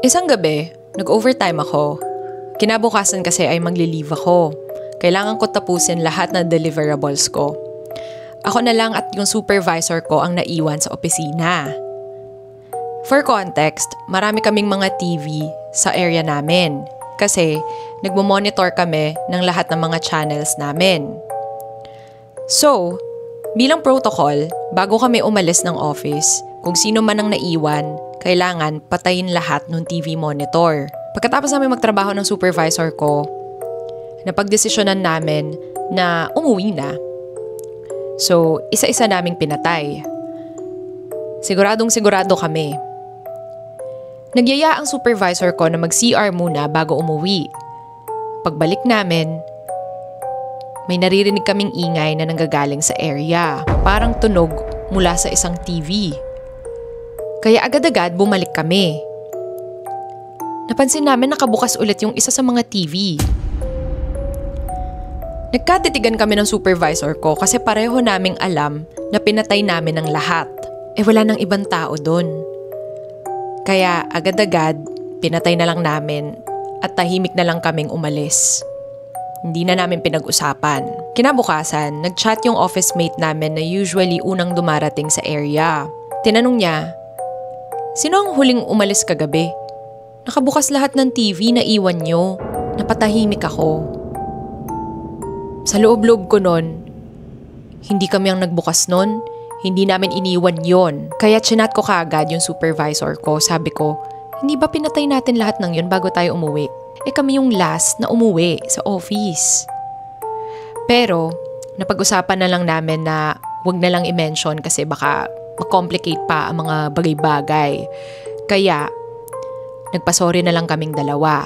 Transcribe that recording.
Isang gabi, nag-overtime ako. Kinabukasan kasi ay magli-leave ako. Kailangan ko tapusin lahat ng deliverables ko. Ako na lang at yung supervisor ko ang naiwan sa opisina. For context, marami kaming mga TV sa area namin kasi nagmo-monitor kami ng lahat ng mga channels namin. So, bilang protocol, bago kami umalis ng office, kung sino man ang naiwan, kailangan patayin lahat ng TV monitor. Pagkatapos namin magtrabaho ng supervisor ko, napagdesisyonan namin na umuwi na. So, isa-isa naming pinatay. Siguradong-sigurado kami. Nagyaya ang supervisor ko na mag-CR muna bago umuwi. Pagbalik namin, may naririnig kaming ingay na nanggagaling sa area. Parang tunog mula sa isang TV. Kaya agad-agad bumalik kami. Napansin namin nakabukas ulit yung isa sa mga TV. Nagkatitigan kami ng supervisor ko kasi pareho naming alam na pinatay namin ang lahat. Wala nang ibang tao doon. Kaya agad-agad, pinatay na lang namin at tahimik na lang kaming umalis. Hindi na namin pinag-usapan. Kinabukasan, nag-chat yung office mate namin na usually unang dumarating sa area. Tinanong niya, "Sino ang huling umalis kagabi? Nakabukas lahat ng TV na iwan nyo. Napatahimik ako." Sa loob-loob ko nun, hindi kami ang nagbukas nun. Hindi namin iniwan yon. Kaya chinat ko kaagad yung supervisor ko. Sabi ko, hindi ba pinatay natin lahat ng yun bago tayo umuwi? Kami yung last na umuwi sa office. Pero, napag-usapan na lang namin na wag na lang i-mention kasi baka mag-complicate pa ang mga bagay-bagay. Kaya, nagpasorry na lang kaming dalawa.